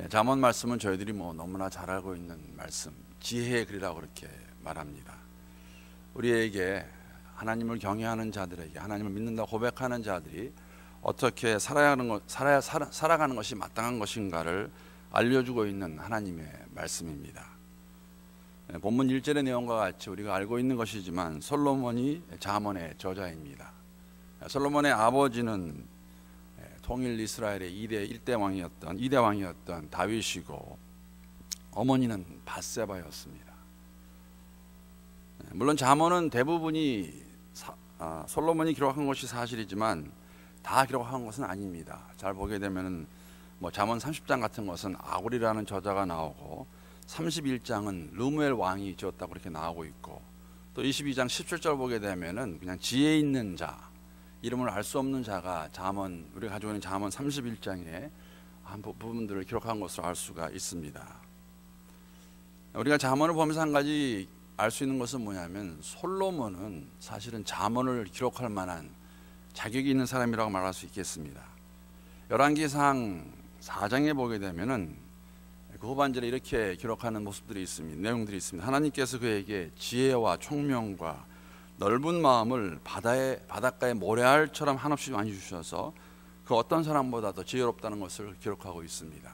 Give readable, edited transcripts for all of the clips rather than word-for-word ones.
잠언 말씀은 저희들이 너무나 잘 알고 있는 말씀, 지혜의 글이라고 그렇게 말합니다. 우리에게 하나님을 경외하는 자들에게, 하나님을 믿는다고 고백하는 자들이 어떻게 살아가는 것이 마땅한 것인가를 알려주고 있는 하나님의 말씀입니다. 본문 1절의 내용과 같이 우리가 알고 있는 것이지만 솔로몬이 잠언의 저자입니다. 솔로몬의 아버지는 통일 이스라엘의 2대 왕이었던 다윗이고, 어머니는 밧세바였습니다. 물론 잠언은 대부분이 솔로몬이 기록한 것이 사실이지만 다 기록한 것은 아닙니다. 잘 보게 되면 잠언 30장 같은 것은 아굴이라는 저자가 나오고, 31장은 르무엘 왕이 지었다고 그렇게 나오고 있고, 또 22장 17절 보게 되면은 그냥 지혜 있는 자, 이름을 알 수 없는 자가 잠언, 우리가 가지고 있는 잠언 31장의 한 부분들을 기록한 것으로 알 수가 있습니다. 우리가 잠언을 보면서 한 가지 알 수 있는 것은 뭐냐면, 솔로몬은 사실은 잠언을 기록할 만한 자격이 있는 사람이라고 말할 수 있겠습니다. 열왕기상 4장에 보게 되면은 그 후반절에 이렇게 기록하는 모습들이 있습니다. 내용들이 있습니다. 하나님께서 그에게 지혜와 총명과 넓은 마음을 바닷가의 모래알처럼 한없이 많이 주셔서 그 어떤 사람보다도 지혜롭다는 것을 기록하고 있습니다.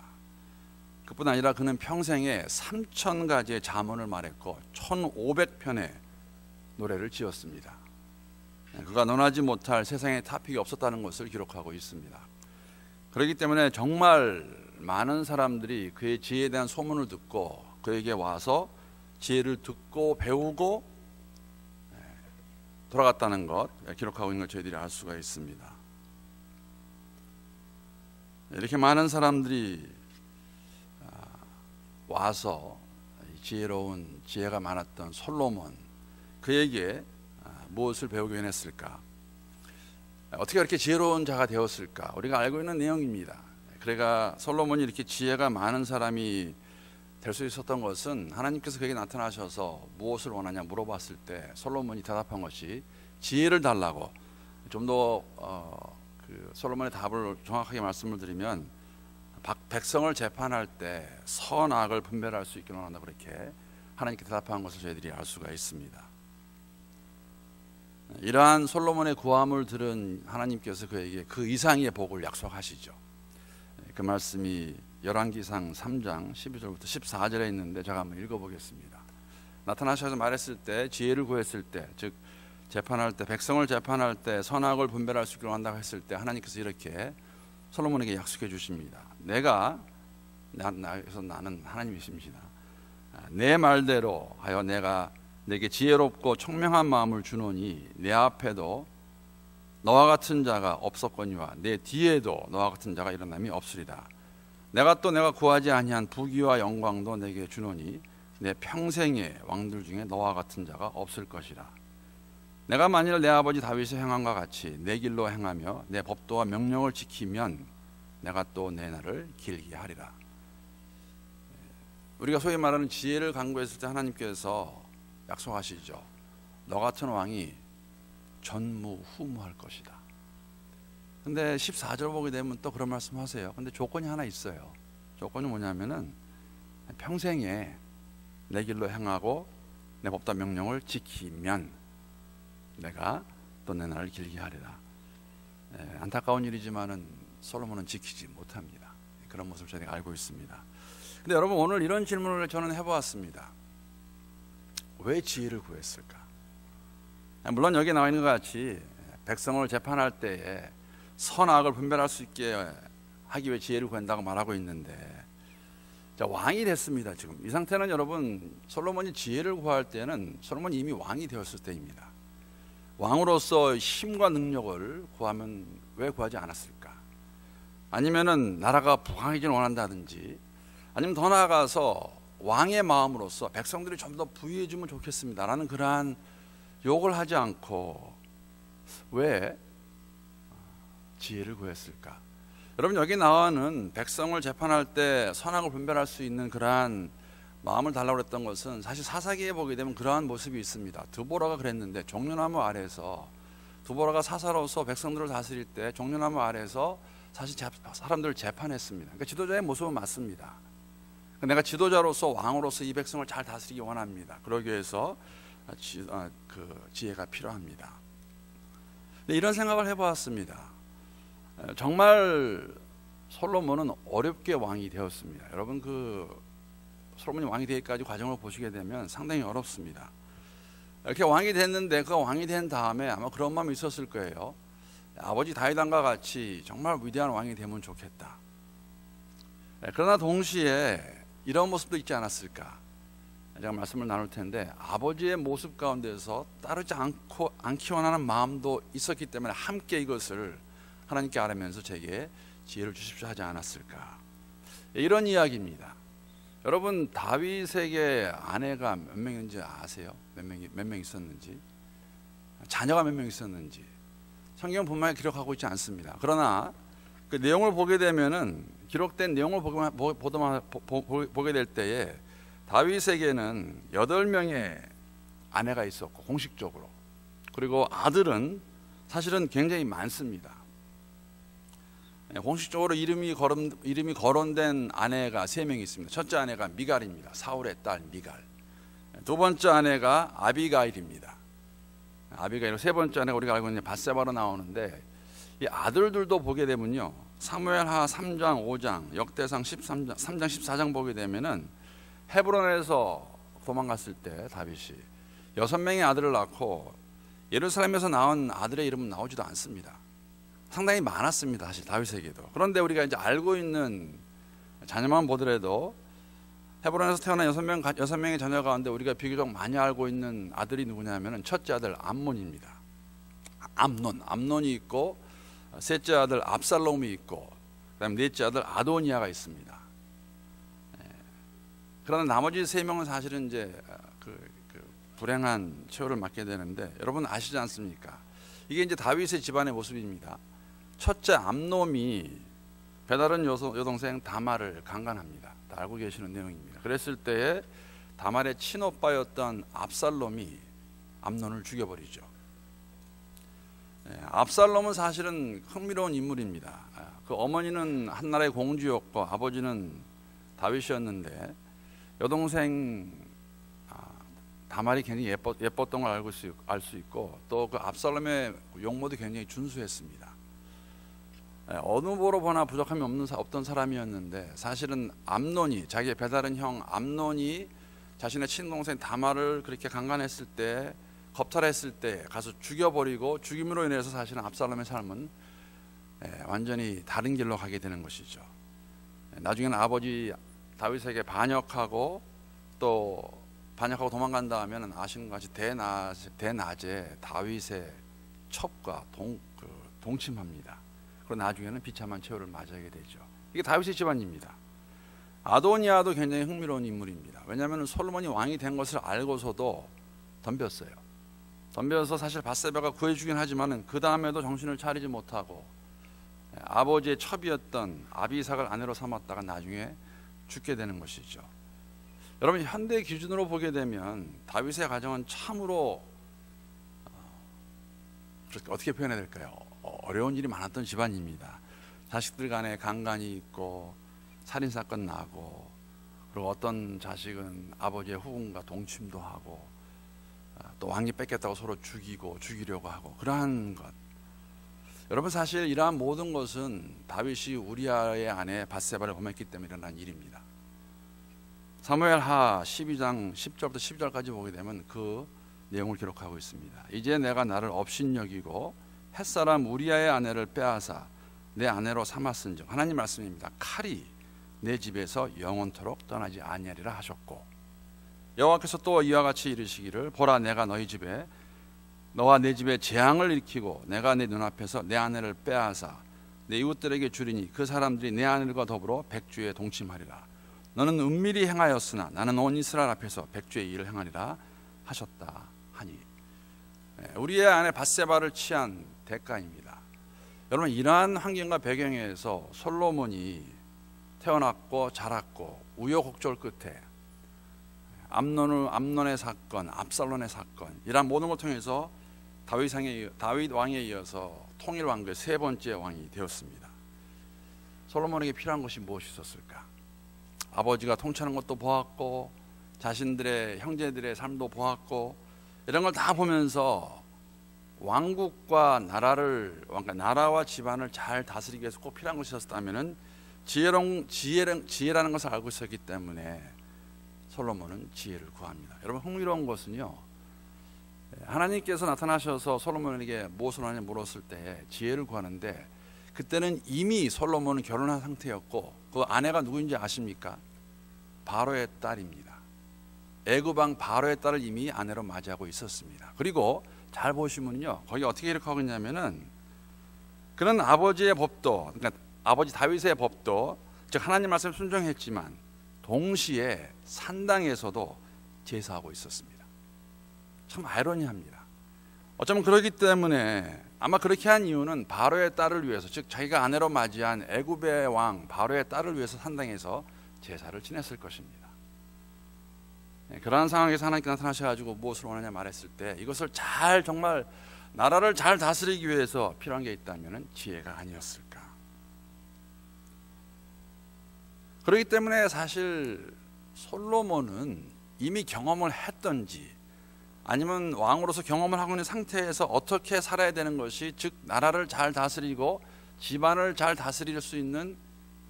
그뿐 아니라 그는 평생에 3,000가지의 잠언을 말했고 1,500편의 노래를 지었습니다. 그가 논하지 못할 세상에 타픽이 없었다는 것을 기록하고 있습니다. 그렇기 때문에 정말 많은 사람들이 그의 지혜에 대한 소문을 듣고 그에게 와서 지혜를 듣고 배우고 돌아갔다는 것, 기록하고 있는 걸 저희들이 알 수가 있습니다. 이렇게 많은 사람들이 와서 지혜로운 지혜가 많았던 솔로몬, 그에게 무엇을 배우게 했을까? 어떻게 그렇게 지혜로운 자가 되었을까? 우리가 알고 있는 내용입니다. 그러니까 솔로몬이 이렇게 지혜가 많은 사람이 될 수 있었던 것은 하나님께서 그에게 나타나셔서 무엇을 원하냐 물어봤을 때 솔로몬이 대답한 것이 지혜를 달라고. 좀 더 솔로몬의 답을 정확하게 말씀을 드리면, 백성을 재판할 때 선악을 분별할 수 있기를 원한다, 그렇게 하나님께 대답한 것을 저희들이 알 수가 있습니다. 이러한 솔로몬의 구함을 들은 하나님께서 그에게 그 이상의 복을 약속하시죠. 그 말씀이 열왕기상 3장 12절부터 14절에 있는데 제가 한번 읽어보겠습니다. 나타나셔서 말했을 때, 지혜를 구했을 때, 즉 재판할 때, 백성을 재판할 때 선악을 분별할 수 있기를 원한다고 했을 때 하나님께서 이렇게 솔로몬에게 약속해 주십니다. 그래서 나는 하나님이십니다. 내 말대로 하여 내가 내게 지혜롭고 총명한 마음을 주노니 내 앞에도 너와 같은 자가 없었거니와 내 뒤에도 너와 같은 자가 일어남이 없으리라. 내가 구하지 아니한 부귀와 영광도 내게 주노니 내 평생의 왕들 중에 너와 같은 자가 없을 것이라. 내가 만일 내 아버지 다윗의 행함과 같이 내 길로 행하며 내 법도와 명령을 지키면 내가 또 내 날을 길게 하리라. 우리가 소위 말하는 지혜를 간구했을 때 하나님께서 약속하시죠. 너 같은 왕이 전무후무할 것이다. 근데 14절 보게 되면 또 그런 말씀 하세요. 근데 조건이 하나 있어요. 조건이 뭐냐면은 평생에 내 길로 행하고 내 법과 명령을 지키면 내가 또 내 날을 길게 하리라. 안타까운 일이지만은 솔로몬은 지키지 못합니다. 그런 모습을 저희가 알고 있습니다. 근데 여러분, 오늘 이런 질문을 저는 해보았습니다. 왜 지혜를 구했을까? 물론 여기 나와 있는 것 같이 백성을 재판할 때에 선악을 분별할 수 있게 하기 위해 지혜를 구한다고 말하고 있는데, 왕이 됐습니다. 지금 이 상태는 여러분, 솔로몬이 지혜를 구할 때는 솔로몬이 이미 왕이 되었을 때입니다. 왕으로서 힘과 능력을 구하면 왜 구하지 않았을까? 아니면은 나라가 부강해지길 원한다든지, 아니면 더 나아가서 왕의 마음으로서 백성들이 좀 더 부유해지면 좋겠습니다라는 그러한 욕을 하지 않고 왜 지혜를 구했을까? 여러분, 여기 나와는 백성을 재판할 때 선악을 분별할 수 있는 그러한 마음을 달라고 했던 것은, 사실 사사기에 보게 되면 그러한 모습이 있습니다. 드보라가 그랬는데, 종려나무 아래에서 드보라가 사사로서 백성들을 다스릴 때 종려나무 아래에서 사실 사람들을 재판했습니다. 그러니까 지도자의 모습은 맞습니다. 내가 지도자로서 왕으로서 이 백성을 잘 다스리기 원합니다. 그러기 위해서 지혜가 필요합니다. 이런 생각을 해보았습니다. 정말 솔로몬은 어렵게 왕이 되었습니다. 여러분 솔로몬이 왕이 되기까지 과정을 보시게 되면 상당히 어렵습니다. 이렇게 왕이 됐는데 그 왕이 된 다음에 아마 그런 마음이 있었을 거예요. 아버지 다윗 왕과 같이 정말 위대한 왕이 되면 좋겠다. 그러나 동시에 이런 모습도 있지 않았을까? 제가 말씀을 나눌 텐데 아버지의 모습 가운데서 따르지 않기 원하는 마음도 있었기 때문에 함께 이것을 하나님께 아뢰면서 제게 지혜를 주십시오 하지 않았을까? 이런 이야기입니다. 여러분 다윗에게 아내가 몇 명인지 아세요? 몇 명 있었는지, 자녀가 몇 명 있었는지 성경 분명히 기록하고 있지 않습니다. 그러나 그 내용을 보게 되면은 기록된 내용을 보게 될 때에 다윗에게는 8명의 아내가 있었고 공식적으로, 그리고 아들은 사실은 굉장히 많습니다. 공식적으로 이름이 거론된 아내가 3명이 있습니다. 첫째 아내가 미갈입니다. 사울의 딸 미갈. 두 번째 아내가 아비가일입니다. 아비가일. 세 번째 아내가 우리가 알고 있는 밧세바로 나오는데, 이 아들들도 보게 되면요, 사무엘하 3장 5장, 역대상 3장 14장 보게 되면은 헤브론에서 도망갔을 때 다윗이 6명의 아들을 낳고 예루살렘에서 낳은 아들의 이름은 나오지도 않습니다. 상당히 많았습니다, 사실 다윗에게도. 그런데 우리가 이제 알고 있는 자녀만 보더라도 헤브론에서 태어난 6명의 자녀 가운데 우리가 비교적 많이 알고 있는 아들이 누구냐면은 첫째 아들 암몬입니다. 암논이 있고, 셋째 아들 압살롬이 있고, 그다음에 넷째 아들 아도니아가 있습니다. 그러나 나머지 3명은 사실은 이제 불행한 최후를 맞게 되는데, 여러분 아시지 않습니까? 이게 이제 다윗의 집안의 모습입니다. 첫째 암놈이 배다른 여동생 다말을 강간합니다. 다 알고 계시는 내용입니다. 그랬을 때에 다말의 친오빠였던 압살롬이 암논을 죽여버리죠. 압살롬은 사실은 흥미로운 인물입니다. 그 어머니는 한나라의 공주였고 아버지는 다윗이었는데, 여동생 다말이 굉장히 예뻤던 걸 알 수 있고, 또 그 압살롬의 용모도 굉장히 준수했습니다. 어느 보러 보나 부족함이 없던 사람이었는데, 사실은 암논이, 자기의 배다른 형 암논이 자신의 친동생 다말을 그렇게 강간했을 때, 겁탈했을 때 가서 죽여버리고, 죽임으로 인해서 사실은 압살롬의 삶은 완전히 다른 길로 가게 되는 것이죠. 나중에는 아버지 다윗에게 반역하고 도망간 다음에는 아시는 것 같이 대낮에 다윗의 첩과 동침합니다. 그리고 나중에는 비참한 최후를 맞이하게 되죠. 이게 다윗의 집안입니다. 아도니아도 굉장히 흥미로운 인물입니다. 왜냐하면 솔로몬이 왕이 된 것을 알고서도 덤볐어요. 덤벼서 사실 밧세바가 구해주긴 하지만 그 다음에도 정신을 차리지 못하고 아버지의 첩이었던 아비삭을 아내로 삼았다가 나중에 죽게 되는 것이죠. 여러분 현대 기준으로 보게 되면 다윗의 가정은 참으로 어떻게 표현해야 될까요? 어려운 일이 많았던 집안입니다. 자식들 간에 강간이 있고 살인사건 나고, 그리고 어떤 자식은 아버지의 후궁과 동침도 하고, 또 왕위 뺏겠다고 서로 죽이려고 하고, 그러한 것. 여러분 사실 이러한 모든 것은 다윗이 우리아의 아내 밧세바를 범했기 때문에 일어난 일입니다. 사무엘하 12장 10절부터 12절까지 보게 되면 그 내용을 기록하고 있습니다. 이제 내가 나를 업신여기고 햇사람 우리아의 아내를 빼앗아 내 아내로 삼았은즉, 하나님 말씀입니다. 칼이 내 집에서 영원토록 떠나지 아니하리라 하셨고, 여호와께서 또 이와 같이 이르시기를, 보라 내가 너와 내 집에 재앙을 일으키고 내가 내 눈앞에서 내 아내를 빼앗아 내 이웃들에게 주리니 그 사람들이 내 아내들과 더불어 백주에 동침하리라. 너는 은밀히 행하였으나 나는 온 이스라엘 앞에서 백주의 일을 행하리라 하셨다 하니. 우리의 아내 밧세바를 취한 대가입니다. 여러분 이러한 환경과 배경에서 솔로몬이 태어났고 자랐고, 우여곡절 끝에 암논의 사건, 압살롬의 사건, 이러한 모든 걸 통해서 다윗 왕에 이어서 통일 왕국의 3번째 왕이 되었습니다. 솔로몬에게 필요한 것이 무엇이 있었을까? 아버지가 통치하는 것도 보았고 자신들의 형제들의 삶도 보았고 이런 걸 다 보면서 왕국과 그러니까 나라와 집안을 잘 다스리기 위해서 꼭 필요한 것이 있었다면은 지혜라는 것을 알고 있었기 때문에 솔로몬은 지혜를 구합니다. 여러분, 흥미로운 것은요, 하나님께서 나타나셔서 솔로몬에게 무엇을 하냐 물었을 때 지혜를 구하는데, 그때는 이미 솔로몬은 결혼한 상태였고 그 아내가 누구인지 아십니까? 바로의 딸입니다. 애굽 왕 바로의 딸을 이미 아내로 맞이하고 있었습니다. 그리고 잘 보시면요, 거기 어떻게 기록하고 있냐면은, 그는 아버지의 법도, 그러니까 아버지 다윗의 법도, 즉 하나님 말씀에 순종했지만 동시에 산당에서도 제사하고 있었습니다. 참 아이러니합니다. 어쩌면 그렇기 때문에, 아마 그렇게 한 이유는 바로의 딸을 위해서, 즉 자기가 아내로 맞이한 애굽의 왕 바로의 딸을 위해서 산당에서 제사를 지냈을 것입니다. 그러한 상황에서 하나님께 나타나셔가지고 무엇을 원하냐 말했을 때, 이것을 정말 나라를 잘 다스리기 위해서 필요한 게 있다면 지혜가 아니었을까. 그렇기 때문에 사실 솔로몬은 이미 경험을 했던지 아니면 왕으로서 경험을 하고 있는 상태에서 어떻게 살아야 되는 것이, 즉 나라를 잘 다스리고 집안을 잘 다스릴 수 있는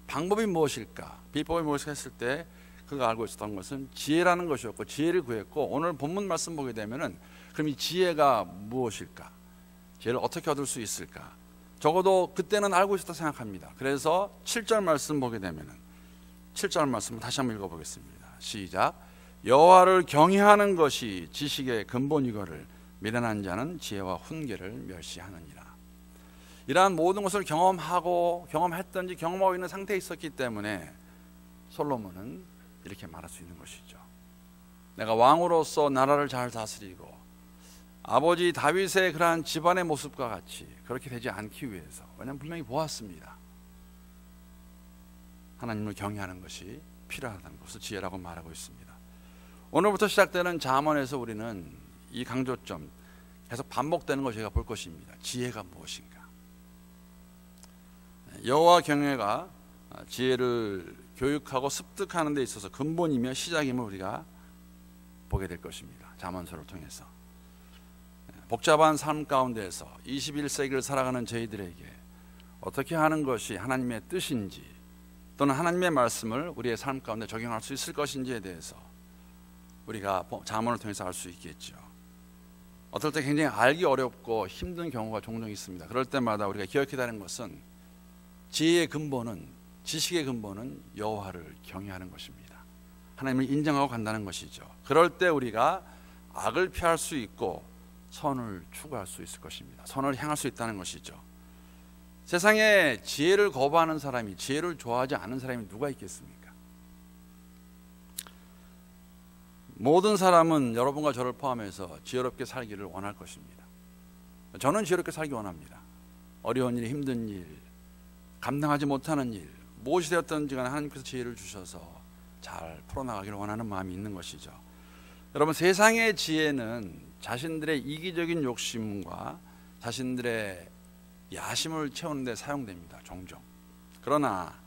방법이 무엇일까, 비법이 무엇일까 했을 때 그가 알고 있었던 것은 지혜라는 것이었고, 지혜를 구했고, 오늘 본문 말씀 보게 되면은 그럼 이 지혜가 무엇일까, 지혜를 어떻게 얻을 수 있을까, 적어도 그때는 알고 있었다 생각합니다. 그래서 7절 말씀 보게 되면은 7절 말씀을 다시 한번 읽어보겠습니다. 시작. 여호와를 경외하는 것이 지식의 근본이거를 미련한 자는 지혜와 훈계를 멸시하느니라. 이러한 모든 것을 경험했던지 경험하고 있는 상태에 있었기 때문에 솔로몬은 이렇게 말할 수 있는 것이죠. 내가 왕으로서 나라를 잘 다스리고 아버지 다윗의 그러한 집안의 모습과 같이 그렇게 되지 않기 위해서, 왜냐하면 분명히 보았습니다. 하나님을 경외하는 것이 필요하다는 것을 지혜라고 말하고 있습니다. 오늘부터 시작되는 잠언에서 우리는 이 강조점 계속 반복되는 것을 저희가 볼 것입니다. 지혜가 무엇인가? 여호와 경외가 지혜를 교육하고 습득하는 데 있어서 근본이며 시작임을 우리가 보게 될 것입니다. 잠언서를 통해서 복잡한 삶 가운데에서 21세기를 살아가는 저희들에게 어떻게 하는 것이 하나님의 뜻인지, 또는 하나님의 말씀을 우리의 삶 가운데 적용할 수 있을 것인지에 대해서 우리가 잠언을 통해서 알 수 있겠죠. 어떨 때 굉장히 알기 어렵고 힘든 경우가 종종 있습니다. 그럴 때마다 우리가 기억해야 하는 것은, 지혜의 근본은, 지식의 근본은 여호와를 경외하는 것입니다. 하나님을 인정하고 간다는 것이죠. 그럴 때 우리가 악을 피할 수 있고 선을 추구할 수 있을 것입니다. 선을 향할 수 있다는 것이죠. 세상에 지혜를 거부하는 사람이, 지혜를 좋아하지 않는 사람이 누가 있겠습니까? 모든 사람은 여러분과 저를 포함해서 지혜롭게 살기를 원할 것입니다. 저는 지혜롭게 살기 원합니다. 어려운 일, 힘든 일, 감당하지 못하는 일, 무엇이 되었든지 간에 하나님께서 지혜를 주셔서 잘 풀어나가기를 원하는 마음이 있는 것이죠. 여러분, 세상의 지혜는 자신들의 이기적인 욕심과 자신들의 야심을 채우는 데 사용됩니다. 종종. 그러나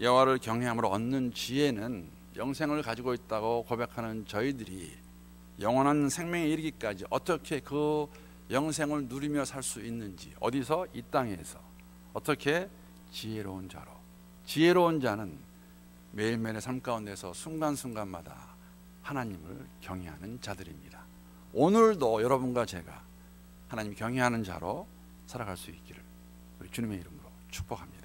여호와를 경외함으로 얻는 지혜는 영생을 가지고 있다고 고백하는 저희들이 영원한 생명에 이르기까지 어떻게 그 영생을 누리며 살 수 있는지, 어디서? 이 땅에서 어떻게? 지혜로운 자로. 지혜로운 자는 매일매일의 삶 가운데서 순간순간마다 하나님을 경외하는 자들입니다. 오늘도 여러분과 제가 하나님 경외하는 자로 살아갈 수 있기를 우리 주님의 이름으로 축복합니다.